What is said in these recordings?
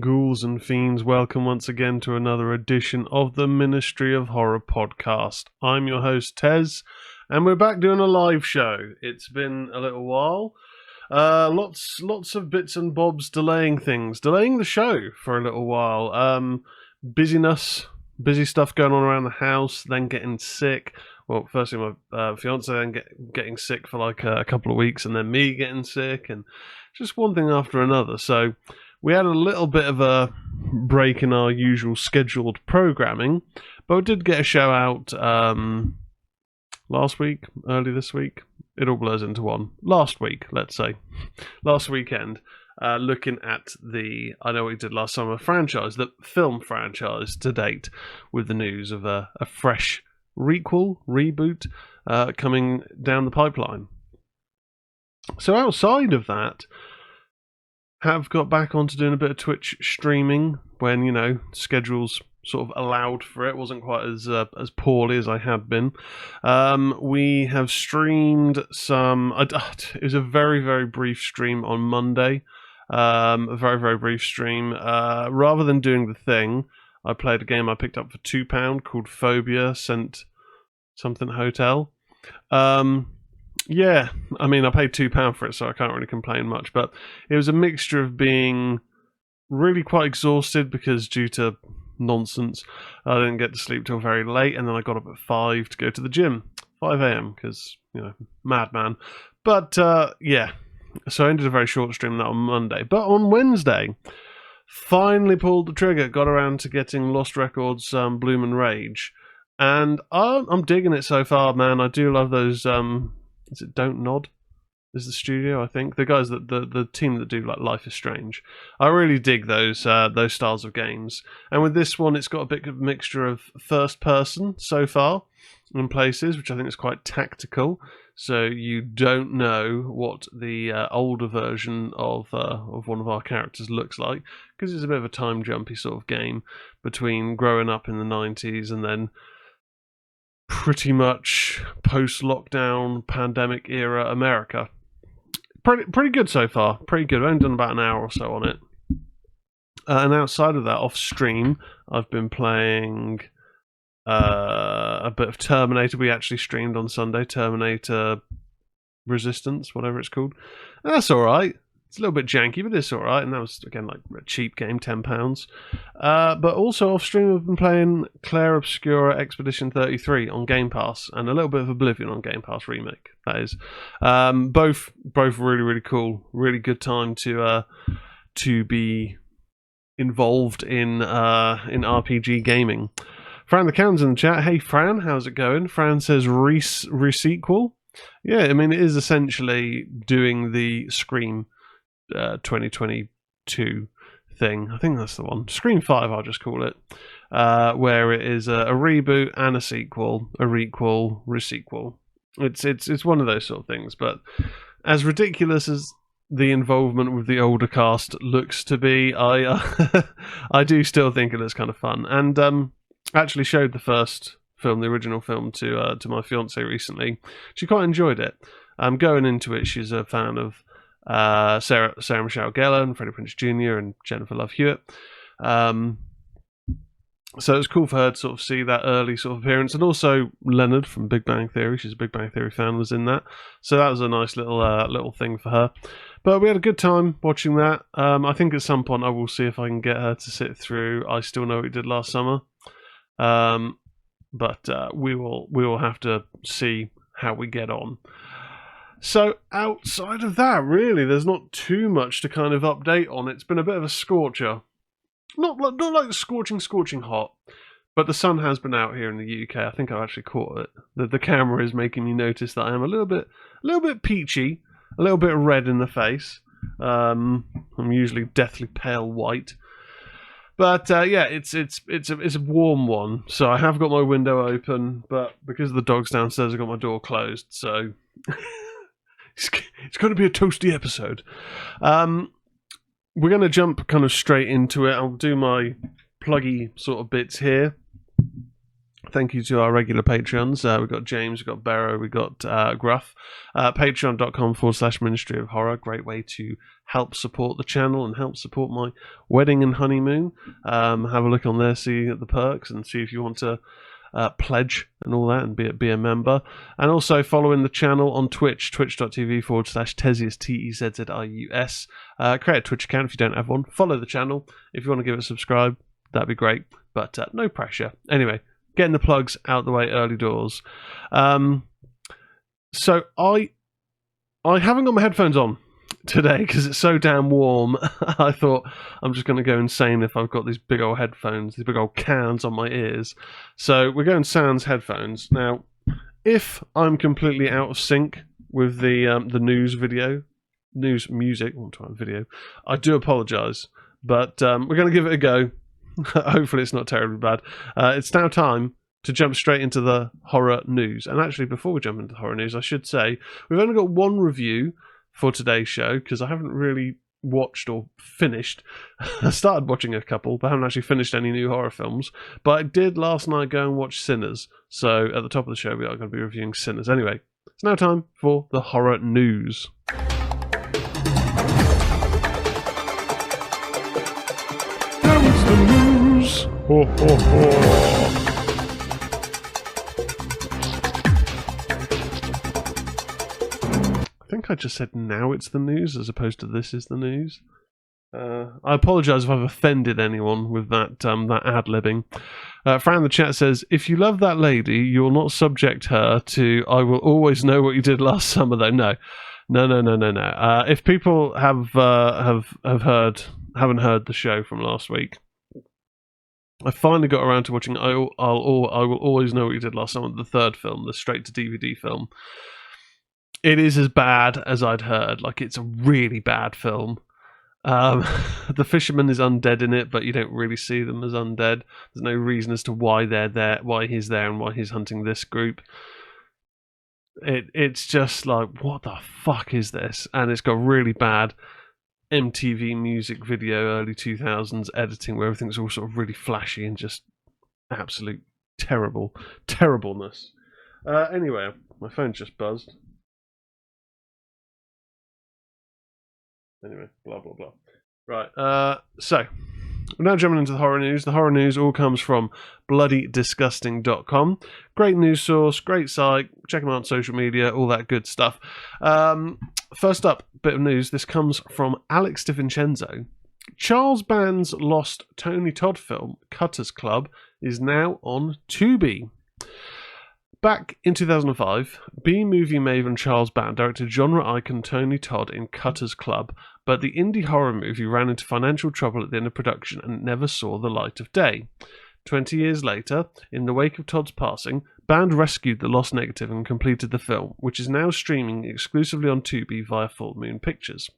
ghouls and fiends, welcome once again to another edition of the Ministry of Horror podcast. I'm your host Tezz, and we're back doing a live show. It's been a little while. Lots of bits and bobs delaying the show for a little while. Busy stuff going on around the house, then getting sick. Well, firstly my fiance, then getting sick for like a couple of weeks, and then me getting sick, and just one thing after another. So we had a little bit of a break in our usual scheduled programming, but we did get a show out last week, early this week. It all blurs into one. Last week, let's say. Last weekend, looking at the I Know What You Did Last Summer franchise, the film franchise to date, with the news of a fresh reboot coming down the pipeline. So outside of that, have got back onto doing a bit of Twitch streaming when, schedules sort of allowed for it. Wasn't quite as poorly as I had been. We have streamed some. It was a very, very brief stream on Monday. A very, very brief stream. Rather than doing the thing, I played a game I picked up for £2 called Phobia Sent Something Hotel. Yeah, I mean, I paid £2 for it, so I can't really complain much. But it was a mixture of being really quite exhausted because due to nonsense, I didn't get to sleep till very late, and then I got up at 5 to go to the gym, 5 a.m. because madman. But yeah, so I ended a very short stream that on Monday. But on Wednesday, finally pulled the trigger, got around to getting Lost Records Bloom and Rage, and I'm digging it so far, man. I do love those. Is it Don't Nod? Is the studio, I think, the guys that the team that do like Life is Strange. I really dig those styles of games, and with this one, it's got a bit of a mixture of first person so far in places, which I think is quite tactical. So you don't know what the older version of one of our characters looks like, because it's a bit of a time jumpy sort of game between growing up in the 90s and then pretty much post-lockdown pandemic era America. Pretty good so far. Pretty good. I've only done about an hour or so on it. And outside of that, off stream, I've been playing a bit of Terminator. We actually streamed on Sunday, Terminator Resistance, whatever it's called. And that's all right. It's a little bit janky, but it's all right. And that was, again, like a cheap game, £10. But also off stream, I've been playing Claire Obscura Expedition 33 on Game Pass, and a little bit of Oblivion on Game Pass Remake. That is both really, really cool. Really good time to be involved in RPG gaming. Fran the Can's in the chat. Hey Fran, how's it going? Fran says resequel. Yeah, I mean, it is essentially doing the Scream 2022 thing. I think that's the one. Scream 5, I'll just call it. Where it is a reboot and a sequel, a requel, resequel. It's one of those sort of things. But as ridiculous as the involvement with the older cast looks to be, I do still think it looks kind of fun. And actually showed the first film, the original film, to my fiance recently. She quite enjoyed it. Going into it, she's a fan of Sarah Michelle Gellar and Freddie Prinze Jr. and Jennifer Love Hewitt. So it was cool for her to sort of see that early sort of appearance, and also Leonard from Big Bang Theory. She's a Big Bang Theory fan, was in that. So that was a nice little thing for her. But we had a good time watching that. I think at some point I will see if I can get her to sit through I Still Know What You Did Last Summer. But we will have to see how we get on. So outside of that, really, there's not too much to kind of update on. It's been a bit of a scorcher. Not like scorching hot, but the sun has been out here in the UK. I think I've actually caught it. The camera is making me notice that I am a little bit peachy, a little bit red in the face. I'm usually deathly pale white. But yeah, it's a warm one, so I have got my window open, but because the dog's downstairs, I've got my door closed, so it's going to be a toasty episode. We're going to jump kind of straight into it. I'll do my pluggy sort of bits here. thank you to our regular Patreons. We've got James, we've got Barrow, we've got Gruff. Patreon.com/Ministry of Horror. Great way to help support the channel and help support my wedding and honeymoon. Have a look on there, see the perks, and see if you want to pledge and all that and be a member. And also following the channel on Twitch, twitch.tv/Tezzius, Tezzius. Create a Twitch account if you don't have one. Follow the channel. If you want to give it a subscribe, that'd be great. But no pressure. Anyway, getting the plugs out the way early doors. So I haven't got my headphones on today because it's so damn warm. I thought I'm just going to go insane if I've got these big old headphones, these big old cans on my ears. So we're going sans headphones. Now, if I'm completely out of sync with the news music, I do apologise, but we're going to give it a go. Hopefully it's not terribly bad. It's now time to jump straight into the horror news. And actually, before we jump into the horror news, I should say we've only got one review for today's show because I haven't really watched or finished. I started watching a couple, but I haven't actually finished any new horror films. But I did last night go and watch Sinners. So at the top of the show, we are going to be reviewing Sinners. Anyway, it's now time for the horror news. Now it's the news. Ho, ho, ho. I think I just said now it's the news as opposed to this is the news. I apologise if I've offended anyone with that ad-libbing. Fran in the chat says, if you love that lady, you will not subject her to I will always know what you did last summer, though. No. If people haven't heard the show from last week, I finally got around to watching I Will Always Know What You Did Last Summer, the third film, the straight-to-DVD film. It is as bad as I'd heard. Like, it's a really bad film. The fisherman is undead in it, but you don't really see them as undead. There's no reason as to why they're there, why he's there, and why he's hunting this group. It's just like, what the fuck is this? And it's got really bad MTV music video, early 2000s editing, where everything's all sort of really flashy and just absolute terribleness. Anyway, my phone's just buzzed. Anyway, blah, blah, blah. Right, so, we're now jumping into the horror news. The horror news all comes from bloodydisgusting.com. Great news source, great site. Check them out on social media, all that good stuff. First up, bit of news. This comes from Alex DiVincenzo. Charles Band's lost Tony Todd film, Cutter's Club, is now on Tubi. Back in 2005, B-movie maven Charles Band directed genre icon Tony Todd in Cutter's Club, but the indie horror movie ran into financial trouble at the end of production and never saw the light of day. 20 years later, in the wake of Todd's passing, Band rescued the lost negative and completed the film, which is now streaming exclusively on Tubi via Full Moon Pictures.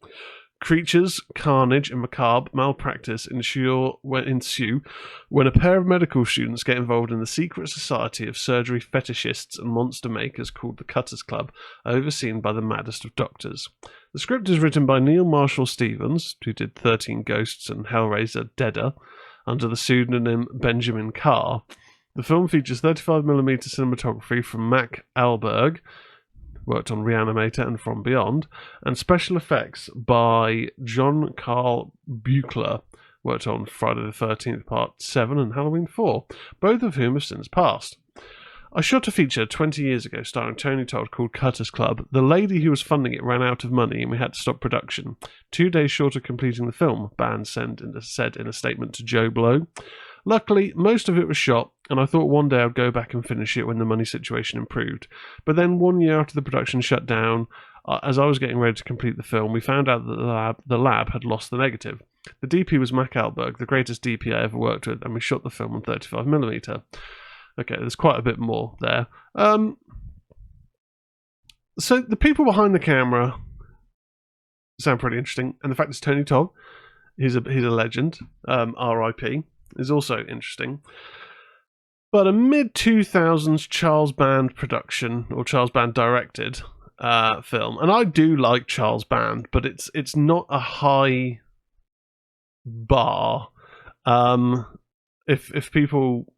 Creatures, carnage, and macabre malpractice ensue when a pair of medical students get involved in the secret society of surgery fetishists and monster makers called the Cutters Club, overseen by the maddest of doctors. The script is written by Neil Marshall Stevens, who did 13 Ghosts and Hellraiser Deader, under the pseudonym Benjamin Carr. The film features 35mm cinematography from Mac Alberg, worked on Reanimator and From Beyond, and special effects by John Carl Buechler, worked on Friday the 13th Part 7 and Halloween 4, both of whom have since passed. I shot a feature 20 years ago starring Tony Todd called Cutter's Club. The lady who was funding it ran out of money and we had to stop production. 2 days short of completing the film, Band said in a statement to Joe Blow. Luckily, most of it was shot, and I thought one day I'd go back and finish it when the money situation improved. But then 1 year after the production shut down, as I was getting ready to complete the film, we found out that the lab had lost the negative. The DP was Mac Alberg, the greatest DP I ever worked with, and we shot the film on 35mm. Okay, there's quite a bit more there. So the people behind the camera sound pretty interesting, and the fact it's Tony Todd, he's a legend, R.I.P., is also interesting. But a mid-2000s Charles Band production, or Charles Band directed film, and I do like Charles Band, but it's not a high bar. If people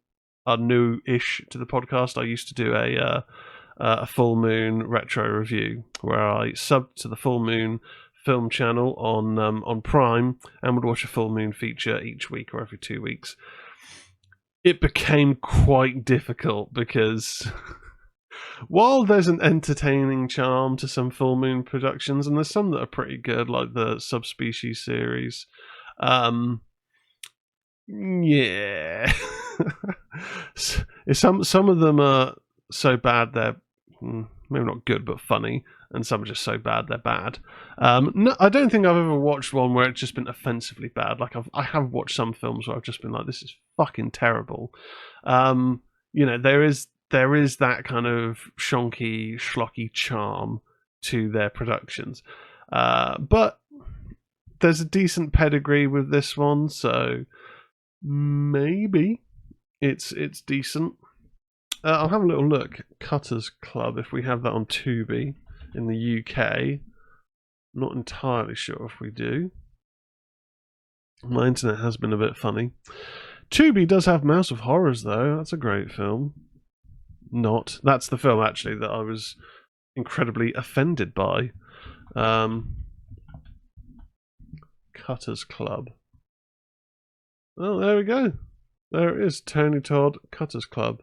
are new-ish to the podcast, I used to do a full moon retro review where I subbed to the full moon film channel on Prime and would watch a full moon feature each week or every 2 weeks. It became quite difficult because while there's an entertaining charm to some full moon productions, and there's some that are pretty good, like the Subspecies series, yeah, some of them are so bad they're maybe not good but funny, and some are just so bad they're bad. No, I don't think I've ever watched one where it's just been offensively bad. Like I have watched some films where I've just been like, this is fucking terrible. There is that kind of shonky, schlocky charm to their productions, but there's a decent pedigree with this one, so maybe it's decent. I'll have a little look. Cutters Club, if we have that on Tubi in the UK. Not entirely sure if we do. My internet has been a bit funny. Tubi does have Mouse of Horrors, though. That's a great film. Not. That's the film, actually, that I was incredibly offended by. Cutters Club. Oh, there we go. There it is. Tony Todd, Cutters Club.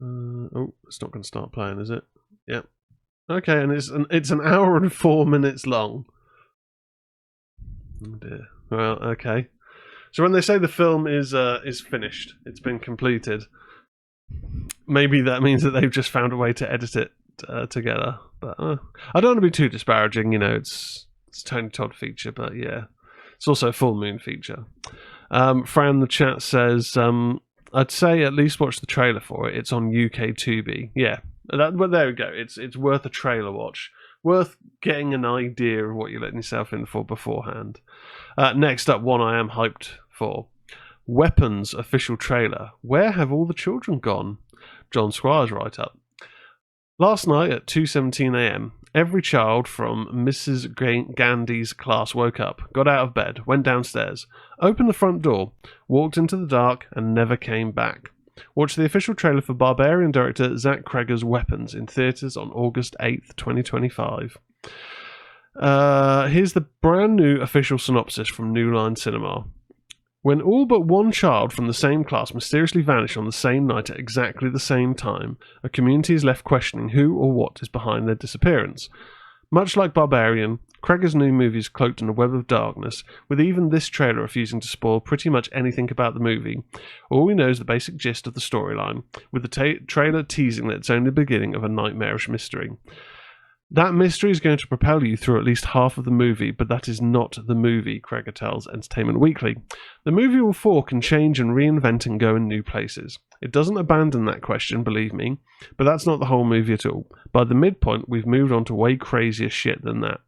It's not going to start playing, is it? Yep. Okay, and it's an hour and 4 minutes long. Oh dear. Well, okay. So when they say the film is finished, it's been completed, maybe that means that they've just found a way to edit it together. But I don't want to be too disparaging. It's a Tony Todd feature, but yeah, it's also a full moon feature. Fran in the chat says, I'd say at least watch the trailer for it. It's on UK Tubi. Yeah, well, there we go. It's worth a trailer watch. Worth getting an idea of what you're letting yourself in for beforehand. Next up, one I am hyped for. Weapons official trailer. Where have all the children gone? John Squires write-up. Last night at 2:17 a.m, every child from Mrs. Gandhi's class woke up, got out of bed, went downstairs, opened the front door, walked into the dark, and never came back. Watch the official trailer for Barbarian director Zach Cregger's Weapons in theatres on August 8th, 2025. Here's the brand new official synopsis from New Line Cinema. When all but one child from the same class mysteriously vanish on the same night at exactly the same time, a community is left questioning who or what is behind their disappearance. Much like Barbarian, Cregger's new movie is cloaked in a web of darkness, with even this trailer refusing to spoil pretty much anything about the movie. All we know is the basic gist of the storyline, with the trailer teasing that it's only the beginning of a nightmarish mystery. That mystery is going to propel you through at least half of the movie, but that is not the movie, Cregger tells Entertainment Weekly. The movie will fork and change and reinvent and go in new places. It doesn't abandon that question, believe me, but that's not the whole movie at all. By the midpoint, we've moved on to way crazier shit than that.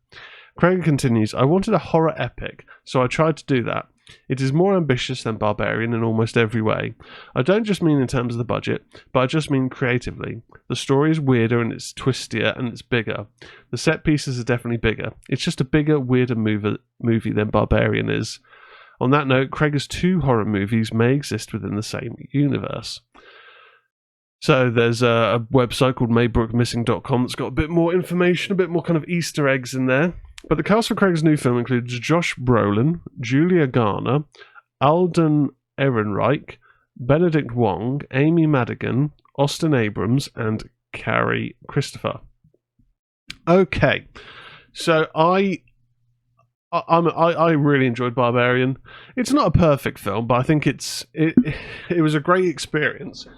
Cregger continues, I wanted a horror epic, so I tried to do that. It is more ambitious than Barbarian in almost every way. I don't just mean in terms of the budget, but I just mean creatively. The story is weirder and it's twistier and it's bigger. The set pieces are definitely bigger. It's just a bigger, weirder movie than Barbarian is. On that note, Cregger's 2 horror movies may exist within the same universe. So there's a website called maybrookmissing.com that's got a bit more information, a bit more kind of Easter eggs in there. But the cast for Cregger's new film includes Josh Brolin, Julia Garner, Alden Ehrenreich, Benedict Wong, Amy Madigan, Austin Abrams, and Carrie Christopher. Okay, so I really enjoyed Barbarian. It's not a perfect film, but I think it was a great experience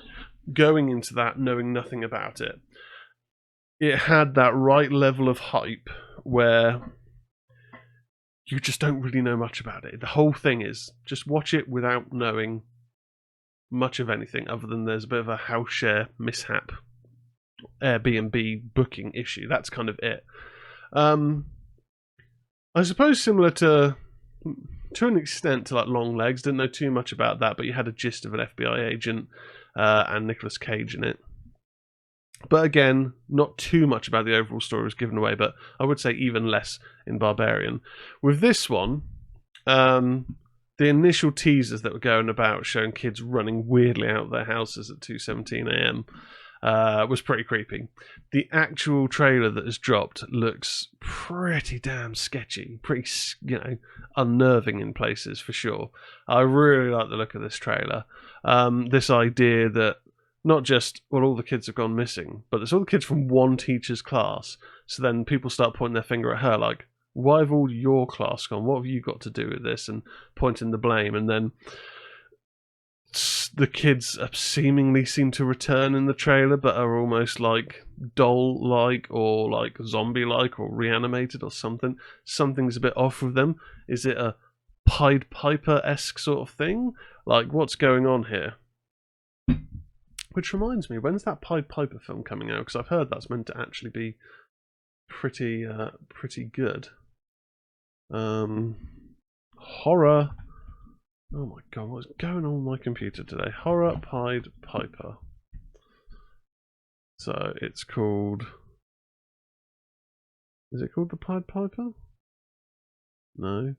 going into that knowing nothing about it. It had that right level of hype where you just don't really know much about it. The whole thing is just watch it without knowing much of anything other than there's a bit of a house share mishap, Airbnb booking issue. That's kind of it. I suppose similar to an extent to like Long Legs. Didn't know too much about that, but you had a gist of an FBI agent and Nicolas Cage in it. But again, not too much about the overall story was given away, but I would say even less in Barbarian. With this one, the initial teasers that were going about showing kids running weirdly out of their houses at 2:17 a.m. Was pretty creepy. The actual trailer that has dropped looks pretty damn sketchy, pretty, unnerving in places for sure. I really like the look of this trailer. This idea that not just, all the kids have gone missing, but there's all the kids from one teacher's class. So then people start pointing their finger at her like, why have all your class gone? What have you got to do with this? And pointing the blame. And then the kids seemingly seem to return in the trailer, but are almost like doll-like or like zombie-like or reanimated or something. Something's a bit off with them. Is it a Pied Piper-esque sort of thing? Like, what's going on here? Which reminds me, when's that Pied Piper film coming out? Because I've heard that's meant to actually be pretty good. Horror. Oh my god, what's going on with my computer today? Horror Pied Piper. So it's called... Is it called the Pied Piper? No.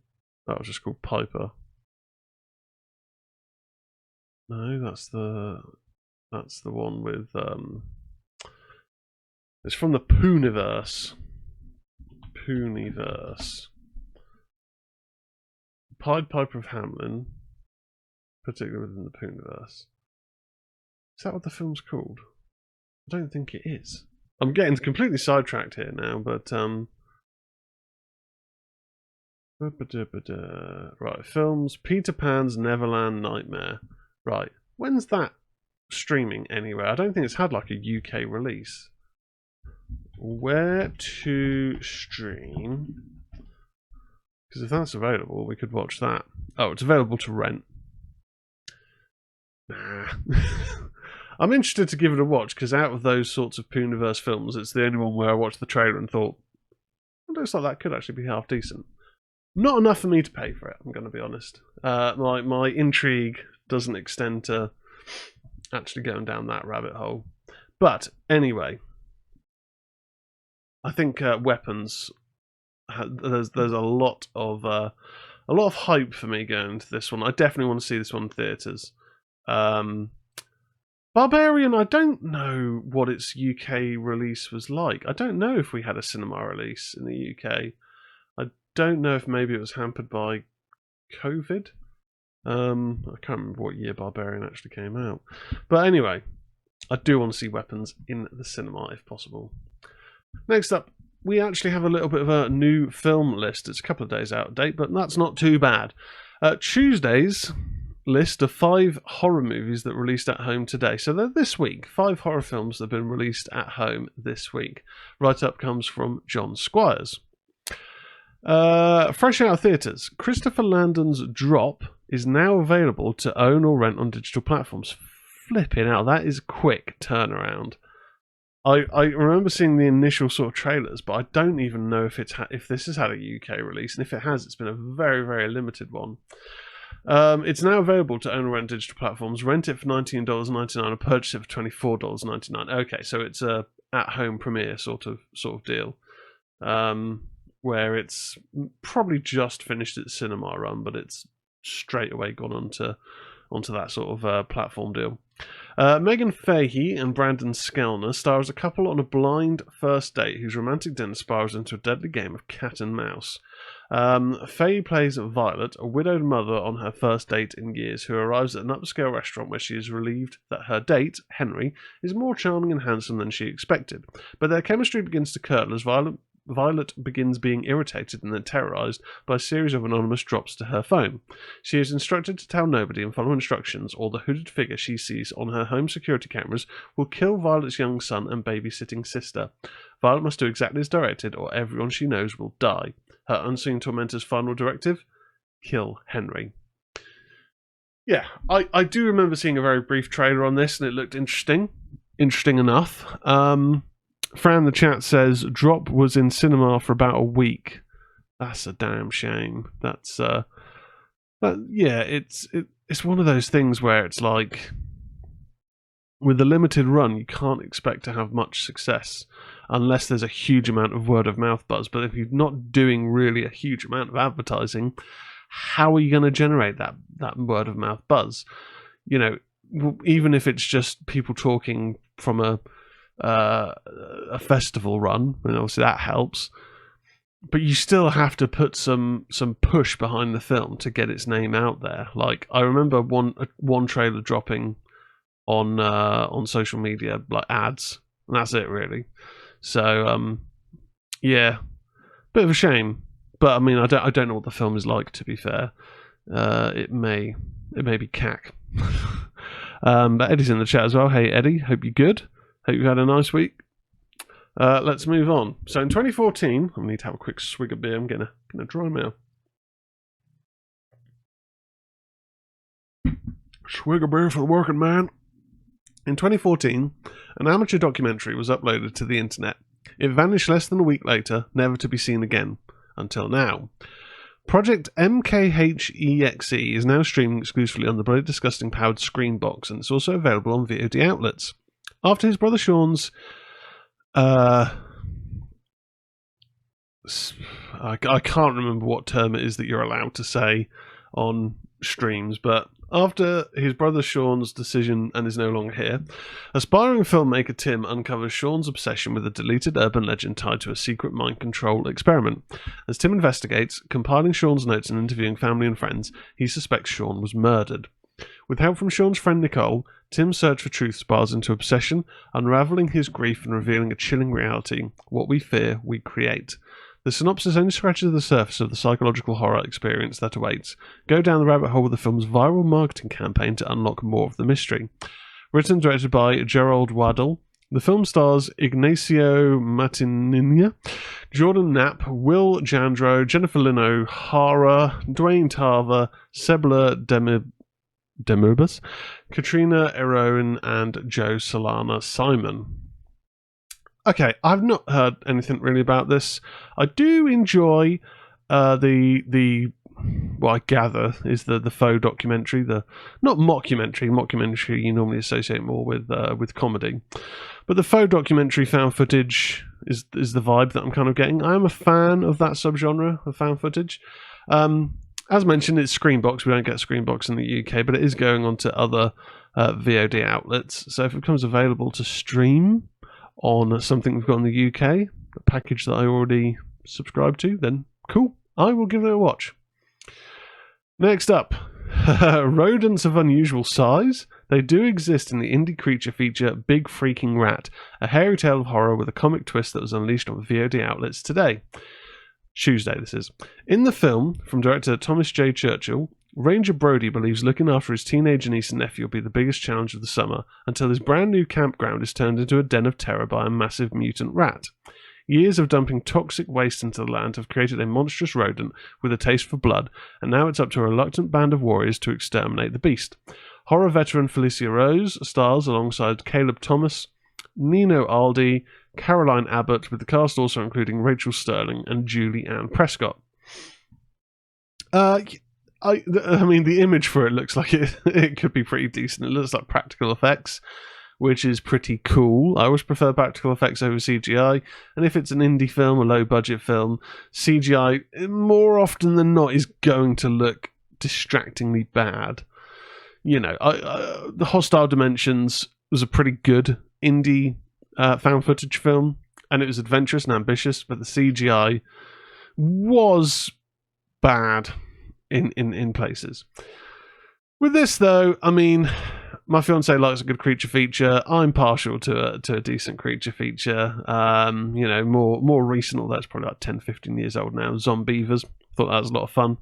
That was just called Piper. No, that's the one with... It's from the Pooniverse. Pooniverse. Pied Piper of Hamelin, particularly within the Pooniverse. Is that what the film's called? I don't think it is. I'm getting completely sidetracked here now, but right, films. Peter Pan's Neverland Nightmare. Right, when's that streaming anywhere? I don't think it's had like a UK release. Where to stream? Because if that's available, we could watch that. Oh, it's available to rent. Nah. I'm interested to give it a watch, because out of those sorts of Pooniverse films, it's the only one where I watched the trailer and thought, it looks like that could actually be half decent. Not enough for me to pay for it, I'm going to be honest. My intrigue doesn't extend to actually going down that rabbit hole. But anyway, I think Weapons... There's a lot of hype for me going to this one. I definitely want to see this one in theatres. Barbarian, I don't know what its UK release was like. I don't know if we had a cinema release in the UK. I don't know if maybe it was hampered by COVID. I can't remember what year Barbarian actually came out. But anyway, I do want to see Weapons in the cinema if possible. Next up, we actually have a little bit of a new film list. It's a couple of days out of date, but that's not too bad. Tuesday's list of 5 horror movies that released at home today. So they're this week. 5 horror films that have been released at home this week. Right up comes from John Squires. Fresh out of theatres, Christopher Landon's Drop is now available to own or rent on digital platforms. Flipping out, that is quick turnaround. I remember seeing the initial sort of trailers, but I don't even know if if this has had a UK release, and if it has, it's been a very, very limited one. It's now available to own or rent digital platforms. Rent it for $19.99 or purchase it for $24.99. Okay, so it's a at-home premiere sort of deal, where it's probably just finished its cinema run, but it's straight away gone onto that sort of platform deal. Megan Fahey and Brandon Skelner star as a couple on a blind first date whose romantic dinner spirals into a deadly game of cat and mouse. Fahey plays Violet, a widowed mother on her first date in years, who arrives at an upscale restaurant where she is relieved that her date, Henry, is more charming and handsome than she expected. But their chemistry begins to curdle as Violet begins being irritated and then terrorized by a series of anonymous drops to her phone. She is instructed to tell nobody and follow instructions, or the hooded figure she sees on her home security cameras will kill Violet's young son and babysitting sister. Violet must do exactly as directed, or everyone she knows will die. Her unseen tormentor's final directive? Kill Henry. Yeah, I do remember seeing a very brief trailer on this, and it looked interesting. Interesting enough. Fran in the chat says Drop was in cinema for about a week. That's a damn shame. It's one of those things where it's like, with a limited run, you can't expect to have much success unless there's a huge amount of word of mouth buzz. But if you're not doing really a huge amount of advertising, how are you going to generate that word of mouth buzz? You know, even if it's just people talking from a festival run, and obviously that helps. But you still have to put some push behind the film to get its name out there. Like, I remember one trailer dropping on social media, like ads, and that's it really. So yeah, bit of a shame. But I mean, I don't know what the film is like. To be fair, it may be cack. But Eddie's in the chat as well. Hey Eddie, hope you're good. Hope you had a nice week. Let's move on. So in 2014, I need to have a quick swig of beer. I'm gonna dry mouth. Swig of beer for the working man. In 2014, an amateur documentary was uploaded to the internet. It vanished less than a week later, never to be seen again, until now. Project MKHEXE is now streaming exclusively on the Bloody Disgusting powered Screenbox, and it's also available on VOD outlets. After his brother Sean's I can't remember what term it is that you're allowed to say on streams, but after his brother Sean's decision and is no longer here, aspiring filmmaker Tim uncovers Sean's obsession with a deleted urban legend tied to a secret mind control experiment. As Tim investigates, compiling Sean's notes and interviewing family and friends, he suspects Sean was murdered. With help from Sean's friend Nicole, Tim's search for truth spirals into obsession, unravelling his grief and revealing a chilling reality: what we fear, we create. The synopsis only scratches the surface of the psychological horror experience that awaits. Go down the rabbit hole with the film's viral marketing campaign to unlock more of the mystery. Written and directed by Gerald Waddell, the film stars Ignacio Matinina, Jordan Knapp, Will Jandro, Jennifer Lynn O'Hara, Dwayne Tarver, Sebla Demurbus, Katrina Eroin, and Joe Solana Simon. Okay, I've not heard anything really about this. I do enjoy the what I gather is the faux documentary, the not mockumentary. Mockumentary you normally associate more with comedy, but the faux documentary found footage is the vibe that I'm kind of getting. I am a fan of that subgenre of found footage. As mentioned, it's Screenbox. We don't get Screenbox in the UK, but it is going on to other VOD outlets. So if it becomes available to stream on something we've got in the UK, a package that I already subscribe to, then cool, I will give it a watch. Next up, rodents of unusual size. They do exist in the indie creature feature Big Freaking Rat, a hairy tale of horror with a comic twist that was unleashed on VOD outlets today. Tuesday, this is. In the film, from director Thomas J. Churchill, Ranger Brody believes looking after his teenage niece and nephew will be the biggest challenge of the summer, until his brand new campground is turned into a den of terror by a massive mutant rat. Years of dumping toxic waste into the land have created a monstrous rodent with a taste for blood, and now it's up to a reluctant band of warriors to exterminate the beast. Horror veteran Felicia Rose stars alongside Caleb Thomas, Nino Aldi, Caroline Abbott, with the cast also including Rachel Sterling and Julie Ann Prescott. I mean, the image for it looks like it could be pretty decent. It looks like practical effects, which is pretty cool. I always prefer practical effects over CGI, and if it's an indie film, a low-budget film, CGI, more often than not, is going to look distractingly bad. You know, the Hostile Dimensions was a pretty good indie found footage film, and it was adventurous and ambitious, but the CGI was bad in places. With this, though, I mean, my fiance likes a good creature feature. I'm partial to a decent creature feature. You know, more recent, although it's probably like 10, 15 years old now. Zombievers. Thought that was a lot of fun.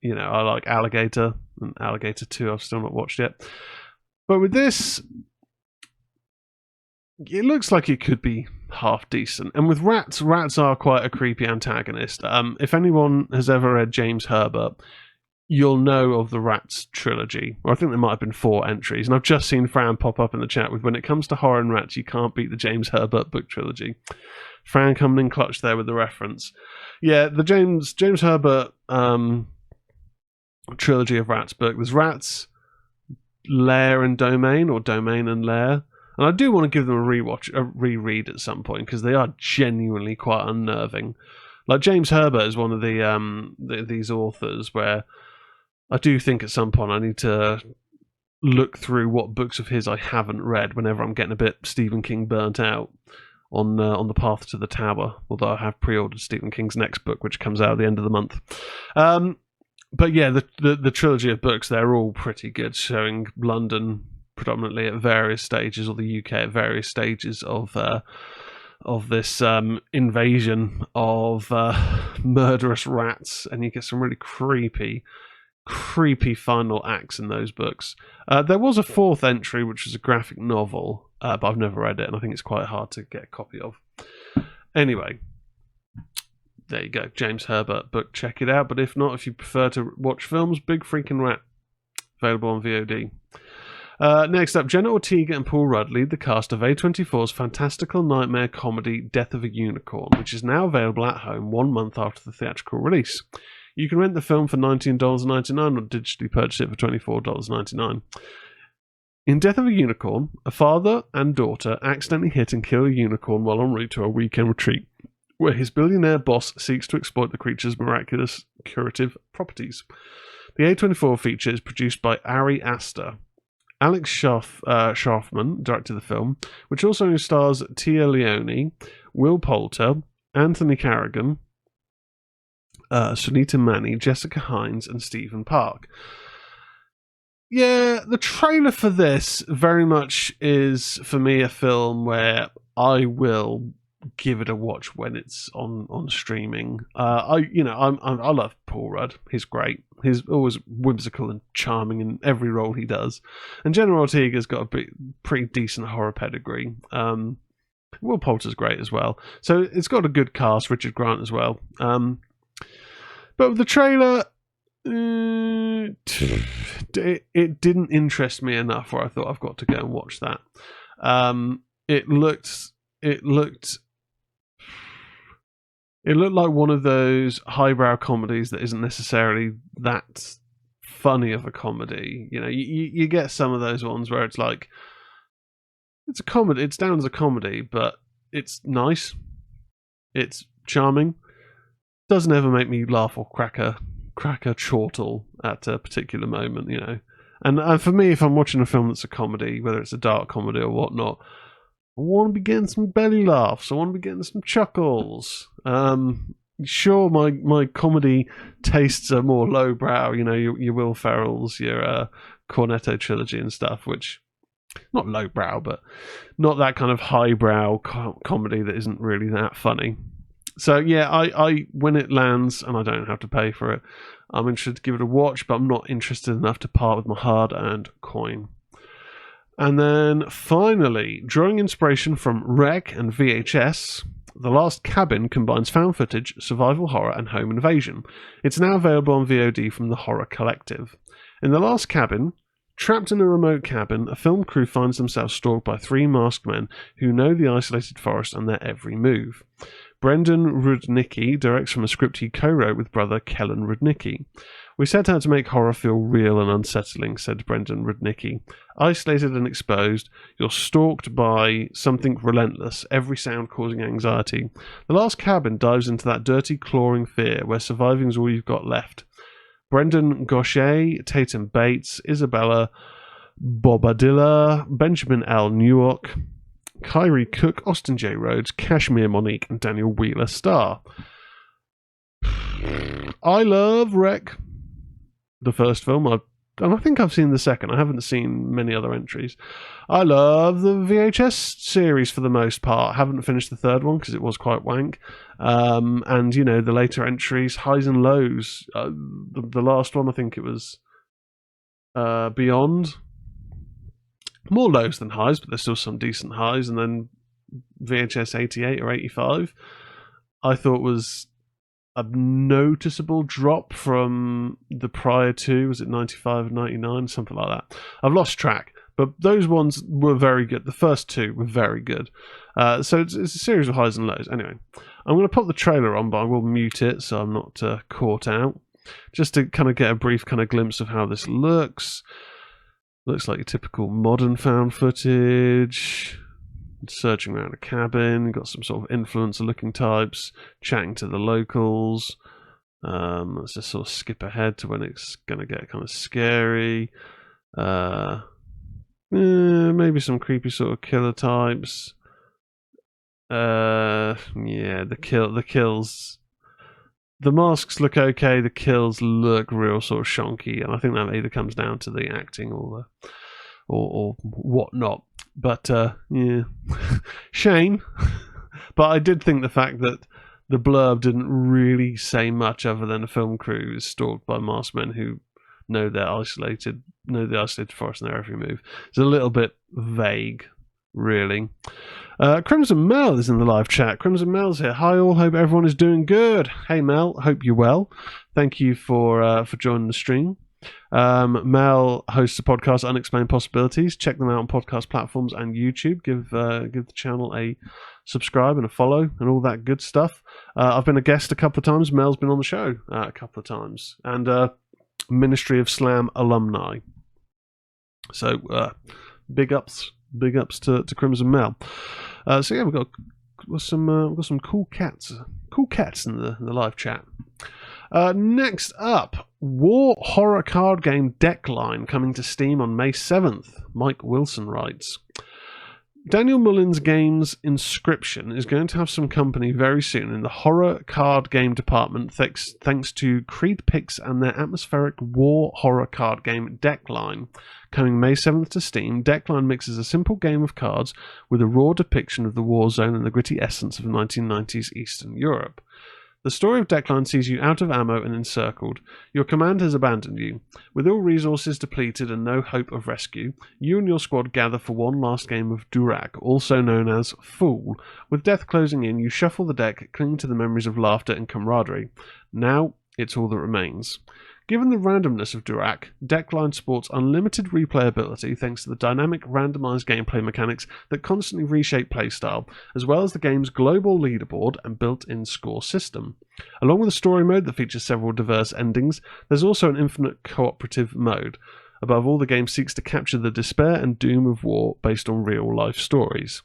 You know, I like Alligator and Alligator 2. I've still not watched yet. But with this, it looks like it could be half decent. And with rats are quite a creepy antagonist. If anyone has ever read James Herbert, you'll know of the Rats trilogy. Or I think there might have been 4 entries. And I've just seen Fran pop up in the chat with, when it comes to horror and rats, you can't beat the James Herbert book trilogy. Fran coming in clutch there with the reference. Yeah, the James Herbert trilogy of rats book. There's Rats, Lair and Domain, or Domain and Lair. And I do want to give them a reread at some point, because they are genuinely quite unnerving. Like James Herbert is one of these authors where I do think at some point I need to look through what books of his I haven't read whenever I'm getting a bit Stephen King burnt out on the path to the tower. Although I have pre-ordered Stephen King's next book, which comes out at the end of the month. But yeah, the trilogy of books, they're all pretty good, showing London predominantly at various stages, or the UK at various stages of this invasion of murderous rats, and you get some really creepy final acts in those books. There was a fourth entry, which was a graphic novel, but I've never read it, and I think it's quite hard to get a copy of. Anyway, there you go, James Herbert book, check it out. But if not, if you prefer to watch films, Big Freaking Rat, available on VOD. Next up, Jenna Ortega and Paul Rudd lead the cast of A24's fantastical nightmare comedy Death of a Unicorn, which is now available at home 1 month after the theatrical release. You can rent the film for $19.99 or digitally purchase it for $24.99. In Death of a Unicorn, a father and daughter accidentally hit and kill a unicorn while en route to a weekend retreat, where his billionaire boss seeks to exploit the creature's miraculous curative properties. The A24 feature is produced by Ari Aster. Alex Schaffman directed the film, which also stars Tia Leone, Will Poulter, Anthony Carrigan, Sunita Mani, Jessica Hines, and Stephen Park. Yeah, the trailer for this very much is, for me, a film where I will give it a watch when it's on streaming. I love Paul Rudd. He's great. He's always whimsical and charming in every role he does. And Jenna Ortega's got a pretty decent horror pedigree. Will Poulter's great as well. So it's got a good cast. Richard Grant as well. But with the trailer, it didn't interest me enough where I thought I've got to go and watch that. It looked like one of those highbrow comedies that isn't necessarily that funny of a comedy. You know, you get some of those ones where it's like, it's a comedy, it's down as a comedy, but it's nice, it's charming, doesn't ever make me laugh or crack a chortle at a particular moment, you know. And for me, if I'm watching a film that's a comedy, whether it's a dark comedy or whatnot, I want to be getting some belly laughs. I want to be getting some chuckles. Sure, my comedy tastes are more lowbrow. You know, your Will Ferrell's, your Cornetto trilogy and stuff, which not lowbrow, but not that kind of highbrow comedy that isn't really that funny. So yeah, I when it lands and I don't have to pay for it, I'm interested to give it a watch, but I'm not interested enough to part with my hard-earned coin. And then finally, drawing inspiration from Rec and VHS, The Last Cabin combines found footage, survival horror, and home invasion. It's now available on VOD from the Horror Collective. In The Last Cabin, trapped in a remote cabin, a film crew finds themselves stalked by 3 masked men who know the isolated forest and their every move. Brendan Rudnicki directs from a script he co-wrote with brother Kellen Rudnicki. We set out to make horror feel real and unsettling, said Brendan Rudnicki. Isolated and exposed, you're stalked by something relentless, every sound causing anxiety. The Last Cabin dives into that dirty, clawing fear, where surviving is all you've got left. Brendan Gaucher, Tatum Bates, Isabella Bobadilla, Benjamin L. Newark, Kyrie Cook, Austin J. Rhodes, Kashmir Monique, and Daniel Wheeler star. I love Rec, the first film, and I think I've seen the second. I haven't seen many other entries. I love the VHS series for the most part. I haven't finished the third one because it was quite wank. And, you know, the later entries, highs and lows. The last one, I think it was Beyond. More lows than highs, but there's still some decent highs. And then VHS 88 or 85, I thought was a noticeable drop from the prior two. Was it 95 and 99? Something like that. I've lost track, but those ones were very good. The first two were very good. So it's a series of highs and lows. Anyway, I'm going to pop the trailer on, but I will mute it so I'm not caught out. Just to kind of get a brief kind of glimpse of how this looks. Looks like your typical modern found footage. searching around a cabin. Got some sort of influencer-looking types chatting to the locals. Let's just sort of skip ahead to when it's going to get kind of scary. Maybe some creepy sort of killer types. Yeah, the kills. The masks look okay. The kills look real sort of shonky, and I think that either comes down to the acting or whatnot. But yeah, shame. But I did think the fact that the blurb didn't really say much other than a film crew is stalked by masked men who know the isolated forest and their every move. It's a little bit vague, really. Crimson Mel is in the live chat. Crimson Mel's here. Hi all, hope everyone is doing good. Hey Mel, hope you're well. Thank you for joining the stream. Mel hosts a podcast, Unexplained Possibilities. Check them out on podcast platforms and YouTube. Give the channel a subscribe and a follow and all that good stuff. I've been a guest a couple of times. Mel's been on the show a couple of times. And Ministry of Slam alumni. So big ups to Crimson Mel. So yeah, we've got some cool cats in the live chat. Next up, War horror card game Deckline coming to Steam on May 7th. Mike Wilson writes, Daniel Mullins Games Inscription is going to have some company very soon in the horror card game department thanks to Creed Picks and their atmospheric war horror card game Deckline. Coming May 7th to Steam, Deckline mixes a simple game of cards with a raw depiction of the war zone and the gritty essence of 1990s Eastern Europe. The story of Deckline sees you out of ammo and encircled. Your command has abandoned you. With all resources depleted and no hope of rescue, you and your squad gather for one last game of Durak, also known as Fool. With death closing in, you shuffle the deck, clinging to the memories of laughter and camaraderie. Now, it's all that remains. Given the randomness of Durak, Deckline sports unlimited replayability thanks to the dynamic randomized gameplay mechanics that constantly reshape playstyle, as well as the game's global leaderboard and built-in score system. Along with a story mode that features several diverse endings, there's also an infinite cooperative mode. Above all, the game seeks to capture the despair and doom of war based on real-life stories.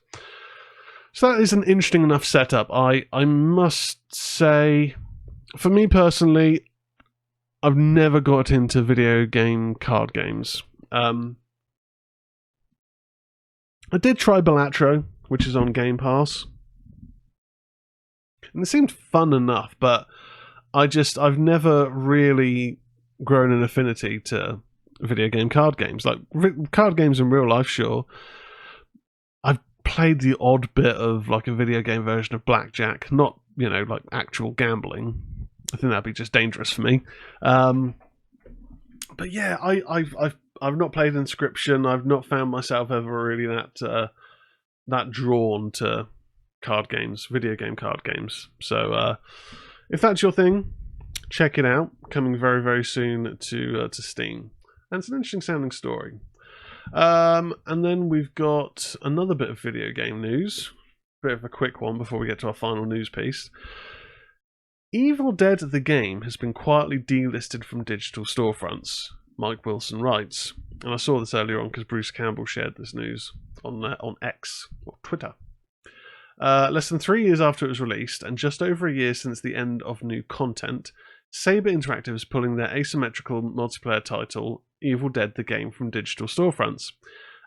So that is an interesting enough setup. I must say, for me personally, I've never got into video game card games. I did try Balatro, which is on Game Pass. And it seemed fun enough, but I've never really grown an affinity to video game card games. Like, card games in real life, sure. I've played the odd bit of, like, a video game version of Blackjack, not, like actual gambling. I think that'd be just dangerous for me. But yeah, I've not played Inscription. I've not found myself ever really that drawn to card games, video game card games. So if that's your thing, check it out. Coming very, very soon to Steam. And it's an interesting sounding story. And then we've got another bit of video game news. Bit of a quick one before we get to our final news piece. Evil Dead the game has been quietly delisted from digital storefronts, Mike Wilson writes. And I saw this earlier on because Bruce Campbell shared this news on X, or Twitter. Less than 3 years after it was released, and just over a year since the end of new content, Saber Interactive is pulling their asymmetrical multiplayer title, Evil Dead the game, from digital storefronts.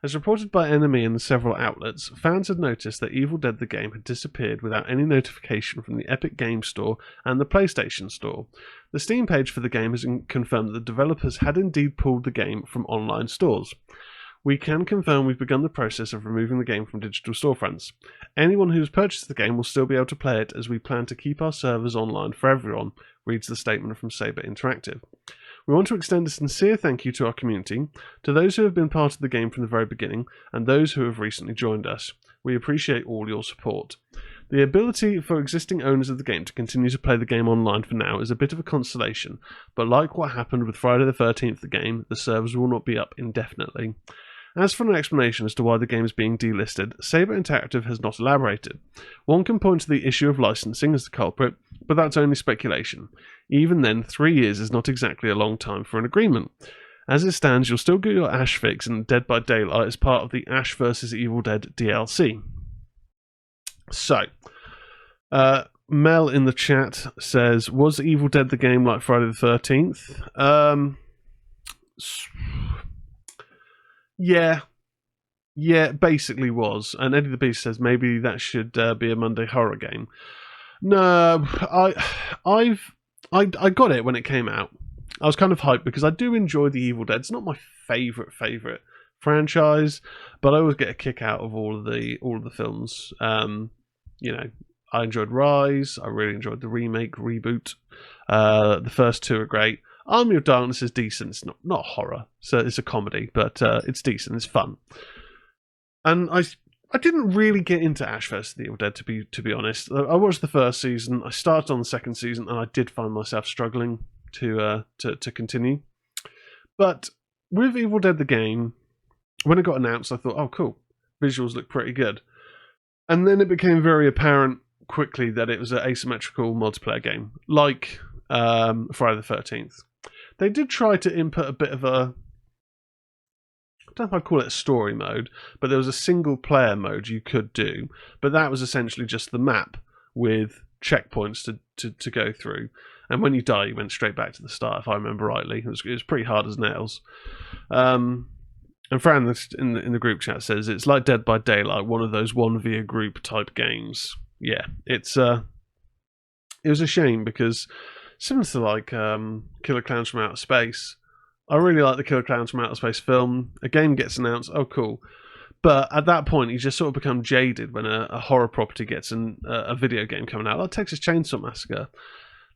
As reported by Enemy and several outlets, fans had noticed that Evil Dead the game had disappeared without any notification from the Epic Games Store and the PlayStation Store. The Steam page for the game has confirmed that the developers had indeed pulled the game from online stores. We can confirm we've begun the process of removing the game from digital storefronts. Anyone who has purchased the game will still be able to play it as we plan to keep our servers online for everyone, reads the statement from Saber Interactive. We want to extend a sincere thank you to our community, to those who have been part of the game from the very beginning, and those who have recently joined us. We appreciate all your support. The ability for existing owners of the game to continue to play the game online for now is a bit of a consolation, but like what happened with Friday the 13th the game, the servers will not be up indefinitely. As for an explanation as to why the game is being delisted, Saber Interactive has not elaborated. One can point to the issue of licensing as the culprit, but that's only speculation. Even then, 3 years is not exactly a long time for an agreement. As it stands, you'll still get your Ash fix in Dead by Daylight as part of the Ash vs Evil Dead DLC. So, Mel in the chat says, "Was Evil Dead the game like Friday the 13th?" Yeah, basically was. And Eddie the Beast says maybe that should be a Monday horror game. No, I got it when it came out. I was kind of hyped because I do enjoy the Evil Dead. It's not my favorite franchise, but I always get a kick out of all of the films. I enjoyed Rise. I really enjoyed the remake, reboot. The first two are great. Army of Darkness is decent. It's not horror, so it's a comedy, but it's decent. It's fun. And I didn't really get into Ash vs. the Evil Dead, to be honest. I watched the first season. I started on the second season, and I did find myself struggling to continue. But with Evil Dead the game, when it got announced, I thought, oh, cool. Visuals look pretty good. And then it became very apparent quickly that it was an asymmetrical multiplayer game, like Friday the 13th. They did try to input a bit of a, I don't know if I'd call it a story mode, but there was a single player mode you could do, but that was essentially just the map with checkpoints to go through. And when you die, you went straight back to the start, if I remember rightly. It was pretty hard as nails. And Fran in the group chat says it's like Dead by Daylight, one of those one via group type games. Yeah, it was a shame because similar to like Killer Clowns from Outer Space, I really like the Killer Clowns from Outer Space film. A game gets announced, oh cool. But at that point, you just sort of become jaded when a horror property gets a video game coming out, like Texas Chainsaw Massacre.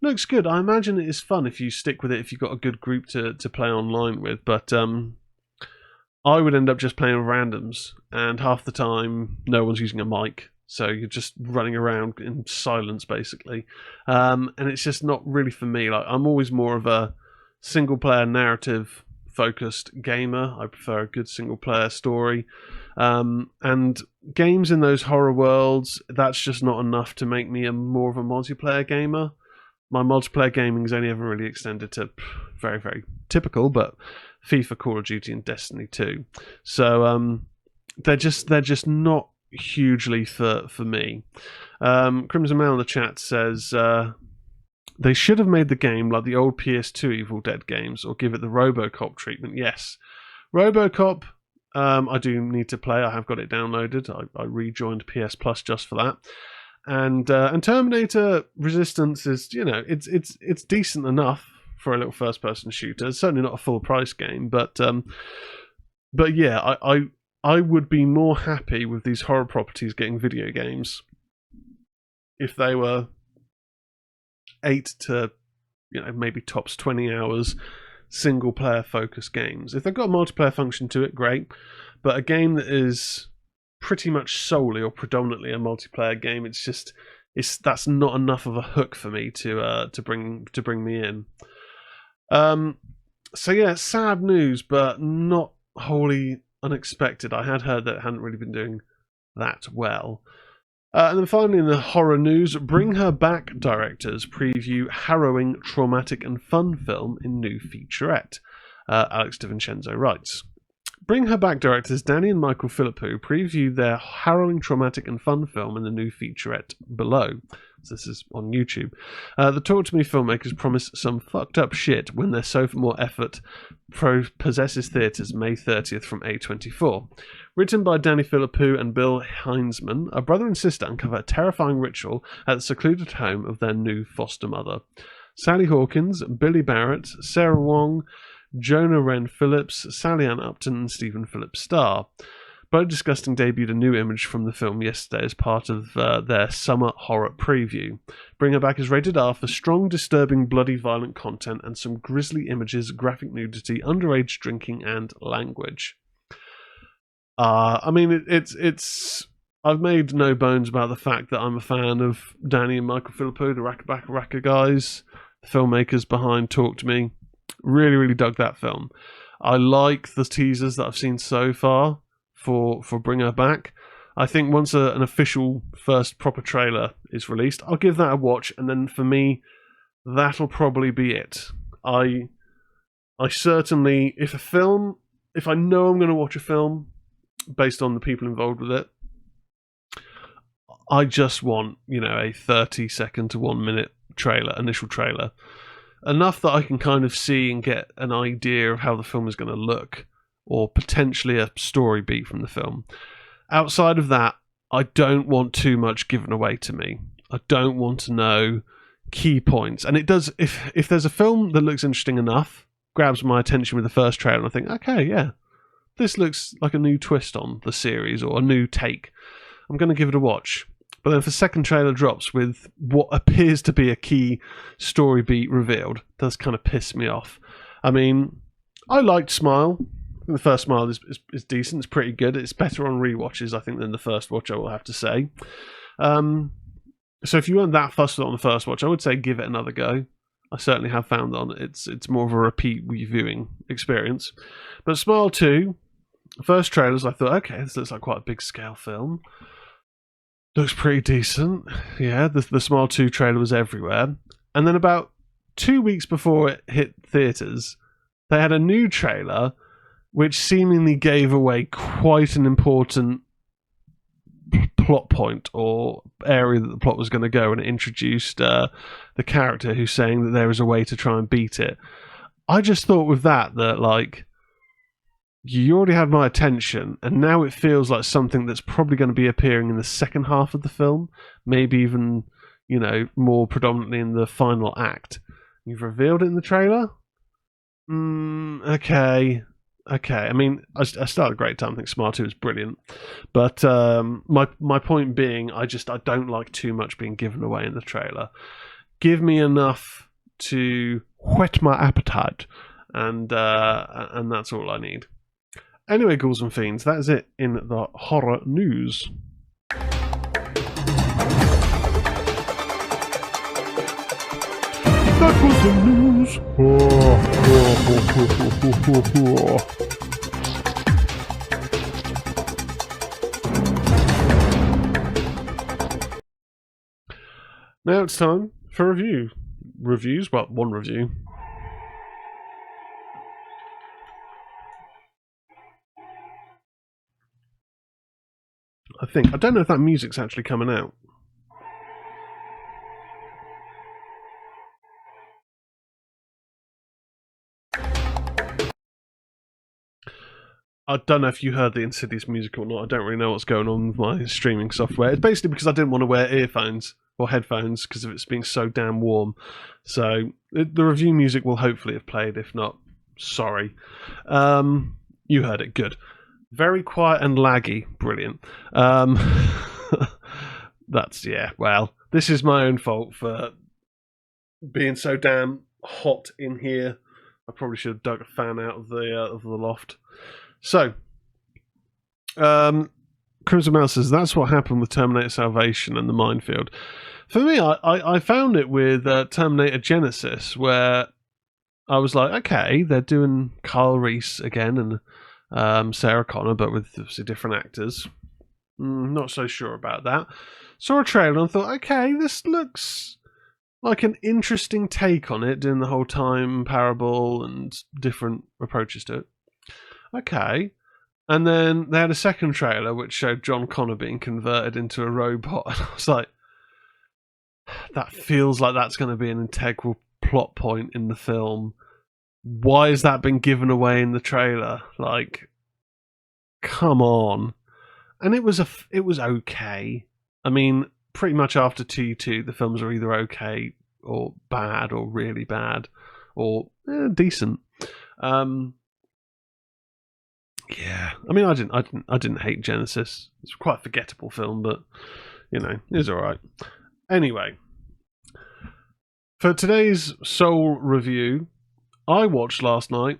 Looks good. I imagine it is fun if you stick with it, if you've got a good group to play online with. But I would end up just playing with randoms, and half the time, no one's using a mic. So you're just running around in silence, basically. And it's just not really for me. Like, I'm always more of a single-player narrative-focused gamer. I prefer a good single-player story. And games in those horror worlds, that's just not enough to make me more of a multiplayer gamer. My multiplayer gaming has only ever really extended to very, very typical, but FIFA, Call of Duty, and Destiny 2. So they're just not hugely for me. Crimson Mail in the chat says they should have made the game like the old PS2 Evil Dead games, or give it the RoboCop treatment. Yes, RoboCop. I do need to play. I have got it downloaded. I rejoined PS Plus just for that. And Terminator Resistance is, it's decent enough for a little first-person shooter. It's certainly not a full-price game, but yeah, I would be more happy with these horror properties getting video games if they were 8 to, maybe tops 20 hours single-player focused games. If they've got a multiplayer function to it, great. But a game that is pretty much solely or predominantly a multiplayer game, that's not enough of a hook for me to bring me in. So yeah, sad news, but not wholly unexpected. I had heard that it hadn't really been doing that well. And then finally in the horror news, Bring Her Back directors preview harrowing, traumatic and fun film in new featurette. Alex DiVincenzo writes. Bring Her Back directors Danny and Michael Philippou preview their harrowing, traumatic and fun film in the new featurette below. So this is on YouTube. The Talk To Me filmmakers promise some fucked up shit when their sophomore effort possesses theatres May 30th from A24. Written by Danny Philippou and Bill Heinzman, a brother and sister uncover a terrifying ritual at the secluded home of their new foster mother. Sally Hawkins, Billy Barrett, Sarah Wong, Jonah Wren Phillips, Sally Ann Upton, and Stephen Phillips star. Bloody Disgusting debuted a new image from the film yesterday as part of their summer horror preview. Bring Her Back is rated R for strong, disturbing, bloody, violent content and some grisly images, graphic nudity, underage drinking, and language. I mean, it's. I've made no bones about the fact that I'm a fan of Danny and Michael Philippou, the Raka guys, the filmmakers behind Talk To Me. Really, really dug that film. I like the teasers that I've seen so far for Bring Her Back. I think once an official first proper trailer is released, I'll give that a watch, and then for me, that'll probably be it. I certainly, if I know I'm going to watch a film based on the people involved with it, I just want, a 30-second to 1 minute initial trailer. Enough that I can kind of see and get an idea of how the film is going to look, or potentially a story beat from the film. Outside of that, I don't want too much given away to me. I don't want to know key points. And it does, if there's a film that looks interesting enough, grabs my attention with the first trailer, and I think, okay, yeah, this looks like a new twist on the series or a new take, I'm going to give it a watch. But then if the second trailer drops with what appears to be a key story beat revealed, it does kind of piss me off. I mean, I liked Smile. The first Smile is decent. It's pretty good. It's better on rewatches, I think, than the first watch, I will have to say. So if you weren't that fussed on the first watch, I would say give it another go. I certainly have found on it's more of a repeat viewing experience. But Smile 2, first trailers, I thought, okay, this looks like quite a big scale film. Looks pretty decent. Yeah, the Smile 2 trailer was everywhere. And then about 2 weeks before it hit theatres, they had a new trailer which seemingly gave away quite an important plot point or area that the plot was going to go, and it introduced the character who's saying that there is a way to try and beat it. I just thought with that like, you already had my attention, and now it feels like something that's probably going to be appearing in the second half of the film, maybe even, more predominantly in the final act. You've revealed it in the trailer? Okay. I mean, I still had a great time. I think Smile 2 is brilliant. But my point being, I don't like too much being given away in the trailer. Give me enough to whet my appetite, and that's all I need. Anyway, Ghouls and Fiends, that is it in the horror news. That was the news. Now it's time for reviews. Well, one review. I don't know if that music's actually coming out. I don't know if you heard the Insidious music or not. I don't really know what's going on with my streaming software. It's basically because I didn't want to wear earphones or headphones because of it being so damn warm. So the review music will hopefully have played. If not, sorry. You heard it. Good. Very quiet and laggy. Brilliant. Well, this is my own fault for being so damn hot in here. I probably should have dug a fan out of the loft. So, Crimson Mouse says, that's what happened with Terminator Salvation and the Minefield. For me, I found it with Terminator Genesis, where I was like, okay, they're doing Kyle Reese again and Sarah Connor, but with obviously different actors. Not so sure about that. Saw a trailer and thought, okay, this looks like an interesting take on it, doing the whole time parable and different approaches to it. Okay. And then they had a second trailer which showed John Connor being converted into a robot. And I was like, that feels like that's going to be an integral plot point in the film. Why has that been given away in the trailer? Like, come on. And it was okay. I mean, pretty much after T2, the films are either okay or bad or really bad or decent. Yeah, I mean, I didn't hate Genesis. It's quite a forgettable film, but it's all right. Anyway, for today's sole review, I watched last night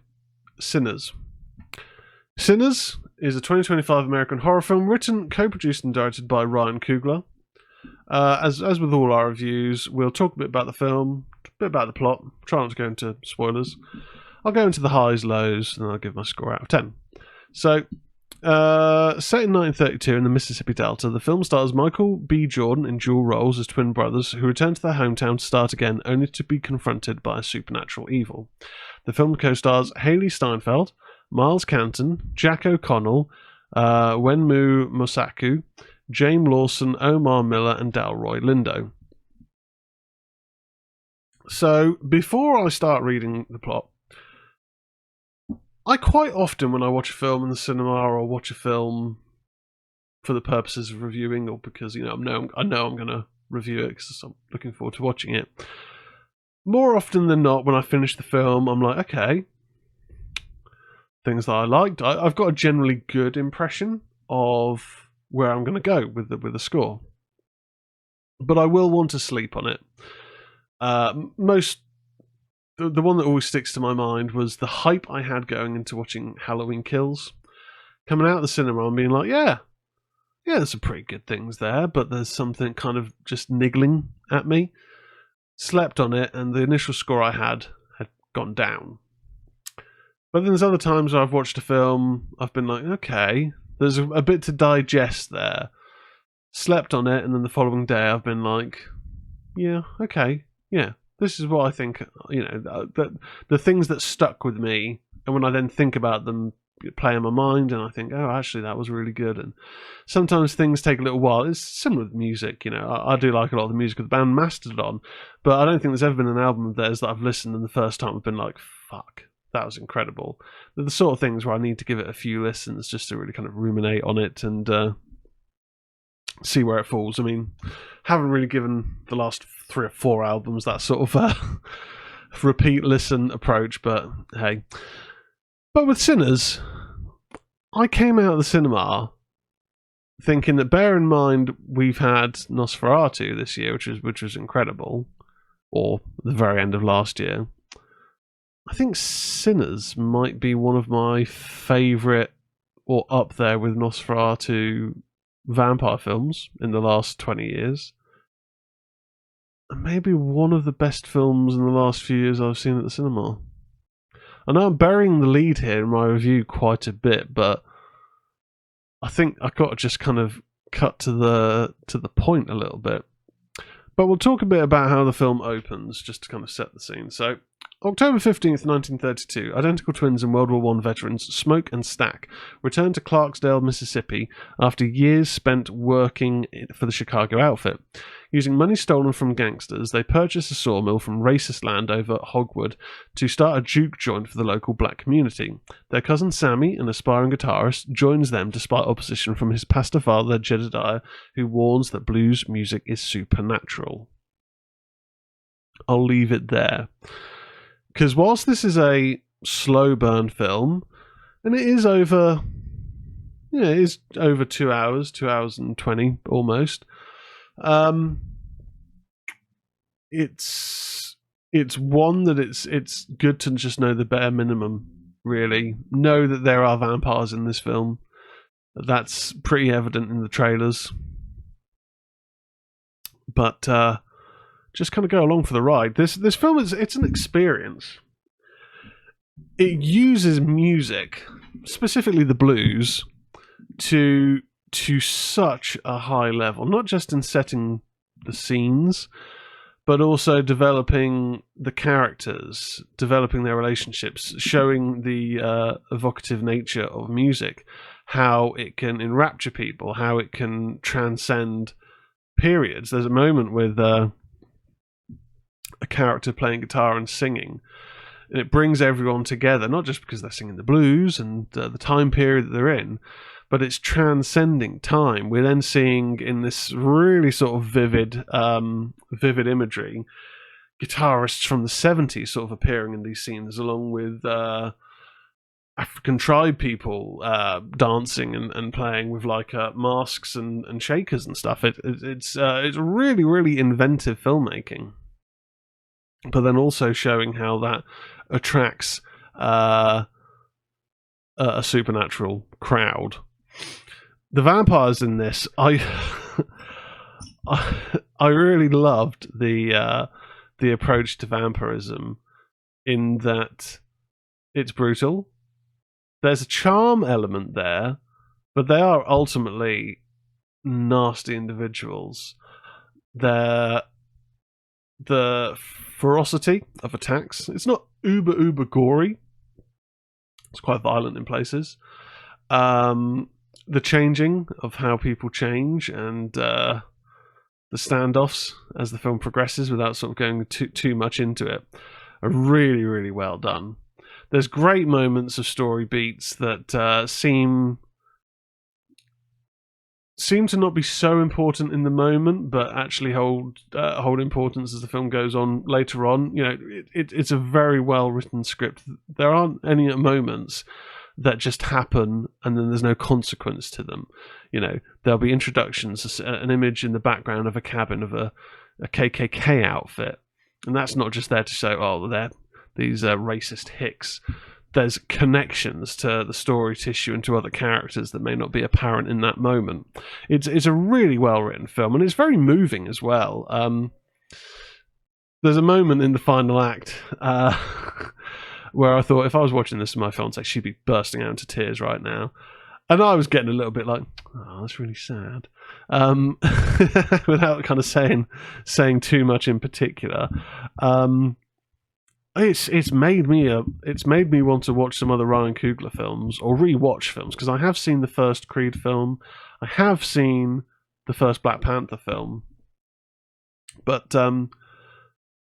Sinners. Sinners is a 2025 American horror film written, co-produced, and directed by Ryan Coogler. As with all our reviews, we'll talk a bit about the film, a bit about the plot. Try not to go into spoilers. I'll go into the highs, lows, and I'll give my score out of 10. So, set in 1932 in the Mississippi Delta, the film stars Michael B. Jordan in dual roles as twin brothers who return to their hometown to start again, only to be confronted by a supernatural evil. The film co-stars Haley Steinfeld, Miles Canton, Jack O'Connell, Wenmu Mosaku, James Lawson, Omar Miller, and Delroy Lindo. So, before I start reading the plot, I quite often, when I watch a film in the cinema or watch a film for the purposes of reviewing, or because I know I'm going to review it because I'm looking forward to watching it, more often than not, when I finish the film, I'm like, okay, things that I liked. I've got a generally good impression of where I'm going to go with the score, but I will want to sleep on it. The one that always sticks to my mind was the hype I had going into watching Halloween Kills. Coming out of the cinema and being like, yeah, there's some pretty good things there, but there's something kind of just niggling at me. Slept on it, and the initial score I had gone down. But then there's other times where I've watched a film, I've been like, okay, there's a bit to digest there. Slept on it, and then the following day I've been like, yeah, okay, yeah, this is what I think, that the things that stuck with me, and when I then think about them, play in my mind, and I think, oh, actually, that was really good. And sometimes things take a little while. It's similar with music, I do like a lot of the music of the band Mastodon, but I don't think there's ever been an album of theirs that I've listened and the first time I've been like, fuck, that was incredible. They're the sort of things where I need to give it a few listens just to really kind of ruminate on it and see where it falls. I mean, haven't really given the last 3 or 4 albums that sort of repeat listen approach, but hey. But with Sinners, I came out of the cinema thinking that, bear in mind, we've had Nosferatu this year, which was incredible, or the very end of last year. I think Sinners might be one of my favourite, or up there with Nosferatu, vampire films in the last 20 years. And maybe one of the best films in the last few years I've seen at the cinema. I know I'm burying the lead here in my review quite a bit, but I think I've got to just kind of cut to the point a little bit. But we'll talk a bit about how the film opens, just to kind of set the scene. So, October 15th, 1932, identical twins and World War I veterans Smoke and Stack return to Clarksdale, Mississippi after years spent working for the Chicago outfit. Using money stolen from gangsters, they purchase a sawmill from racist landover Hogwood to start a juke joint for the local black community. Their cousin Sammy, an aspiring guitarist, joins them despite opposition from his pastor father Jedediah, who warns that blues music is supernatural. I'll leave it there. Because whilst this is a slow burn film, and it is over 2 hours, 2 hours and 20 almost, it's one that it's good to just know the bare minimum, really. Know that there are vampires in this film. That's pretty evident in the trailers. But just kind of go along for the ride. This film it's an experience. It uses music, specifically the blues, to such a high level, not just in setting the scenes, but also developing the characters, developing their relationships, showing the evocative nature of music, how it can enrapture people, how it can transcend periods. There's a moment with a character playing guitar and singing, and it brings everyone together, not just because they're singing the blues and the time period that they're in, but it's transcending time. We're then seeing, in this really sort of vivid imagery, guitarists from the 70s sort of appearing in these scenes, along with African tribe people dancing and playing with like masks and shakers and stuff. It's really, really inventive filmmaking. But then also showing how that attracts a supernatural crowd. The vampires in this, I really loved the approach to vampirism, in that it's brutal. There's a charm element there, but they are ultimately nasty individuals. The ferocity of attacks, it's not uber gory. It's quite violent in places. the changing of how people change and the standoffs as the film progresses, without sort of going too much into it, are really, really well done. There's great moments of story beats that seem to not be so important in the moment, but actually hold importance as the film goes on later on. You know, it's a very well written script. There aren't any moments that just happen and then there's no consequence to them. You know, there'll be introductions, an image in the background of a cabin of a KKK outfit, and that's not just there to say, oh, they're these racist hicks. There's connections to the story tissue and to other characters that may not be apparent in that moment. It's a really well written film, and it's very moving as well. There's a moment in the final act where I thought, if I was watching this in my fiance, she'd be bursting out into tears right now. And I was getting a little bit like, oh, that's really sad, without kind of saying too much in particular. It's made me want to watch some other Ryan Coogler films or rewatch films, because I have seen the first Creed film, I have seen the first Black Panther film, but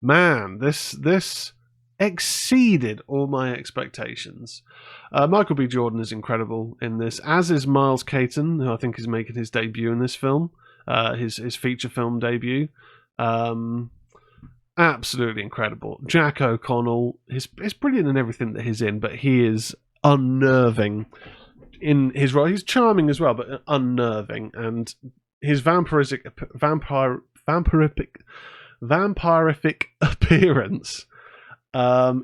man, this exceeded all my expectations. Michael B. Jordan is incredible in this, as is Miles Caton, who I think is making his debut in this film, his feature film debut. Absolutely incredible. Jack O'Connell is brilliant in everything that he's in, but he is unnerving in his role. He's charming as well, but unnerving, and his vampirific appearance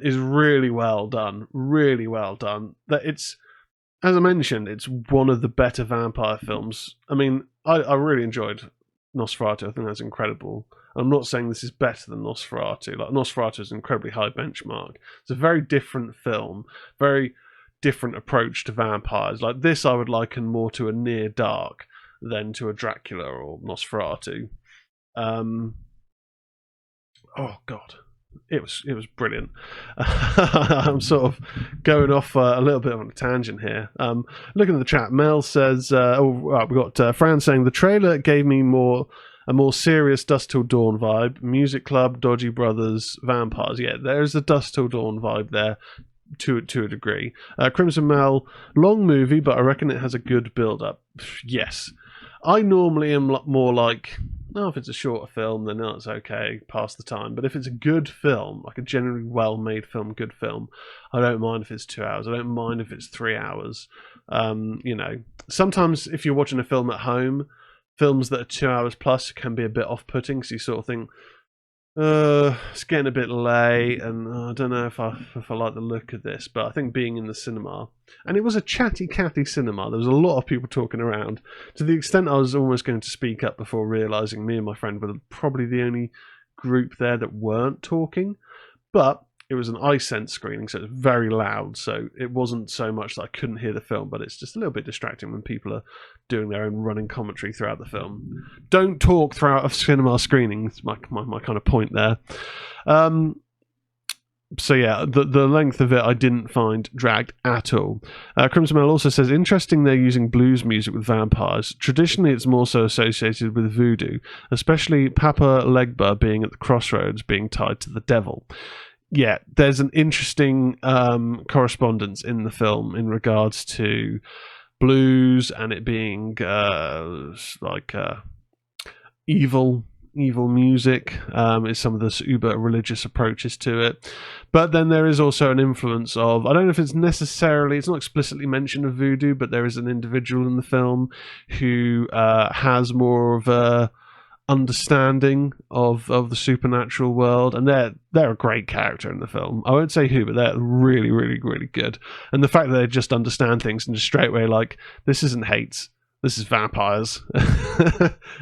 is really well done. Really well done. That it's, as I mentioned, it's one of the better vampire films. I mean, I really enjoyed Nosferatu. I think that's incredible. I'm not saying this is better than Nosferatu. Like, Nosferatu is an incredibly high benchmark. It's a very different film, very different approach to vampires. Like this, I would liken more to a Near Dark than to a Dracula or Nosferatu. Oh God, it was brilliant. I'm sort of going off a little bit on a tangent here. Looking at the chat, Mel says, we got Fran saying the trailer gave me a more serious Dusk Till Dawn vibe. Music Club, Dodgy Brothers, vampires. Yeah, there's a Dusk Till Dawn vibe there to a degree. Crimson Mel, long movie, but I reckon it has a good build-up. Yes. I normally am more like, if it's a shorter film, then it's okay, pass the time. But if it's a good film, like a generally well-made film, good film, I don't mind if it's 2 hours. I don't mind if it's 3 hours. You know, sometimes if you're watching a film at home, films that are 2 hours plus can be a bit off-putting, because you sort of think, it's getting a bit late, and I don't know if I like the look of this. But I think being in the cinema, and it was a chatty Cathy cinema, there was a lot of people talking around, to the extent I was almost going to speak up before realising me and my friend were probably the only group there that weren't talking. But it was an iSense screening, so it was very loud, so it wasn't so much that I couldn't hear the film, but it's just a little bit distracting when people are doing their own running commentary throughout the film. Don't talk throughout a cinema screening, is my kind of point there. So yeah, the length of it I didn't find dragged at all. Crimson Mel also says, interesting they're using blues music with vampires. Traditionally it's more so associated with voodoo, especially Papa Legba being at the crossroads, being tied to the devil. Yeah, there's an interesting correspondence in the film in regards to blues and it being evil music, is some of the uber religious approaches to it. But then there is also an influence of, I don't know if it's necessarily, it's not explicitly mentioned of voodoo, but there is an individual in the film who has more of a understanding of the supernatural world, and they're a great character in the film. I won't say who, but they're really, really, really good. And the fact that they just understand things and just straight away like, this isn't hates, this is vampires.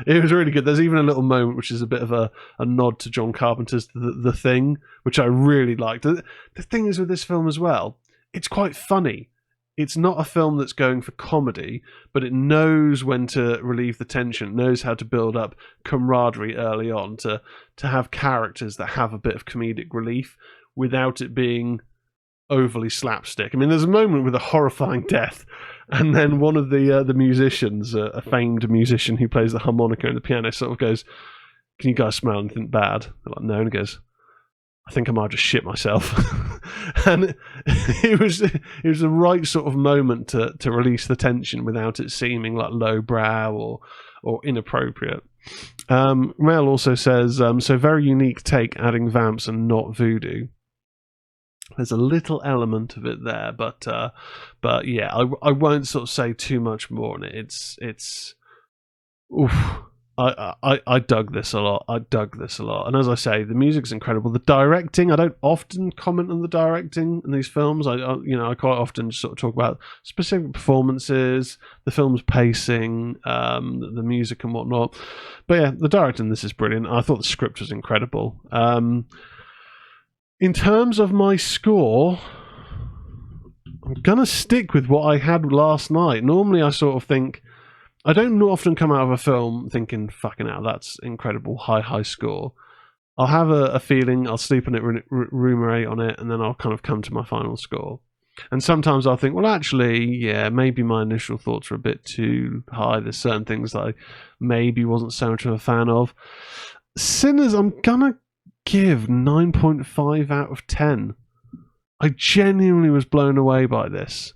It was really good. There's even a little moment which is a bit of a nod to John Carpenter's The Thing, which I really liked. The thing is with this film as well, it's quite funny. It's not a film that's going for comedy, but it knows when to relieve the tension, knows how to build up camaraderie early on, to have characters that have a bit of comedic relief without it being overly slapstick. I mean, there's a moment with a horrifying death And then one of the musicians, a famed musician who plays the harmonica and the piano, sort of goes, "Can you guys smell anything bad?" They're like, "No," and he goes, "I think I might just shit myself." And it was the right sort of moment to release the tension without it seeming like lowbrow or inappropriate. Mel also says, so very unique take, adding vamps and not voodoo. There's a little element of it there, but yeah, I won't sort of say too much more on it. It's oof. I dug this a lot. And as I say, the music's incredible. The directing, I don't often comment on the directing in these films. I quite often just sort of talk about specific performances, the film's pacing, the music and whatnot. But yeah, the directing in this is brilliant. I thought the script was incredible. In terms of my score, I'm gonna stick with what I had last night. Normally I sort of think, I don't often come out of a film thinking, fucking hell, that's incredible, high score. I'll have a feeling, I'll sleep on it, ruminate on it, and then I'll kind of come to my final score. And sometimes I'll think, well, actually, yeah, maybe my initial thoughts are a bit too high. There's certain things that I maybe wasn't so much of a fan of. Sinners, I'm gonna give 9.5 out of 10. I genuinely was blown away by this.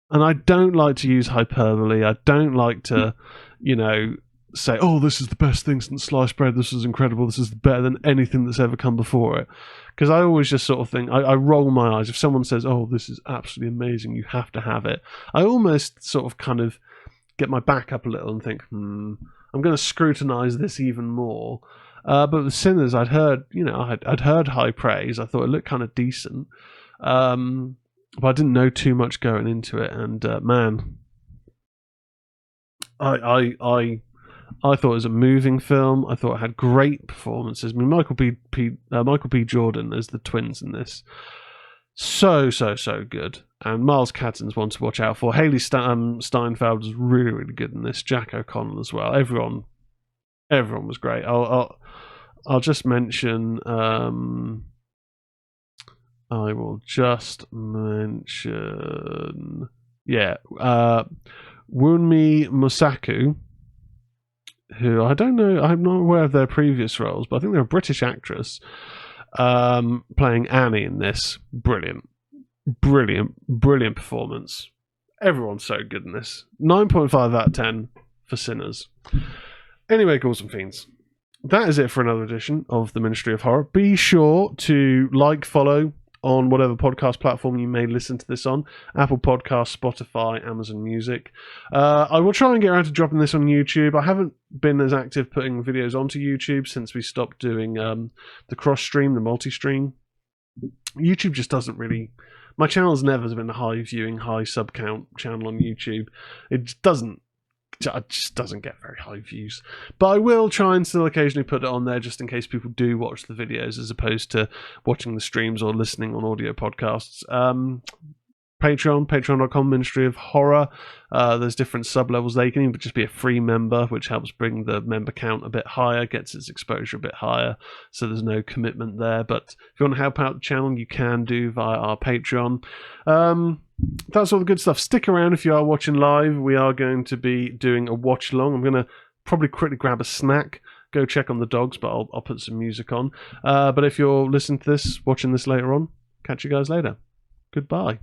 And I don't like to use hyperbole. I don't like to, say, oh, this is the best thing since sliced bread. This is incredible. This is better than anything that's ever come before it. Because I always just sort of think, I roll my eyes. If someone says, oh, this is absolutely amazing, you have to have it, I almost sort of kind of get my back up a little and think, I'm going to scrutinize this even more. But with Sinners, I'd heard high praise. I thought it looked kind of decent. But I didn't know too much going into it, and man, I thought it was a moving film. I thought it had great performances. I mean, Michael B. Jordan as the twins in this, so good. And Miles Catton's one to watch out for. Haley Steinfeld was really good in this. Jack O'Connell as well. Everyone was great. I'll just mention. I will just mention, Wunmi Musaku, who I don't know, I'm not aware of their previous roles, but I think they're a British actress, playing Annie in this. Brilliant performance. Everyone's so good in this. 9.5 out of 10 for Sinners. Anyway, Ghouls and Fiends, that is it for another edition of the Ministry of Horror. Be sure to follow on whatever podcast platform you may listen to this on. Apple Podcasts, Spotify, Amazon Music. I will try and get around to dropping this on YouTube. I haven't been as active putting videos onto YouTube since we stopped doing the cross-stream, the multi-stream. YouTube just doesn't really... My channel's never been a high viewing, high sub count channel on YouTube. It just doesn't get very high views. But I will try and still occasionally put it on there just in case people do watch the videos as opposed to watching the streams or listening on audio podcasts. Patreon.com, Ministry of Horror. There's different sub-levels there. You can even just be a free member, which helps bring the member count a bit higher, gets its exposure a bit higher, so there's no commitment there. But if you want to help out the channel, you can do via our Patreon. That's all the good stuff. Stick around if you are watching live. We are going to be doing a watch-along. I'm going to probably quickly grab a snack, go check on the dogs, but I'll put some music on. But if you're listening to this, watching this later on, catch you guys later. Goodbye.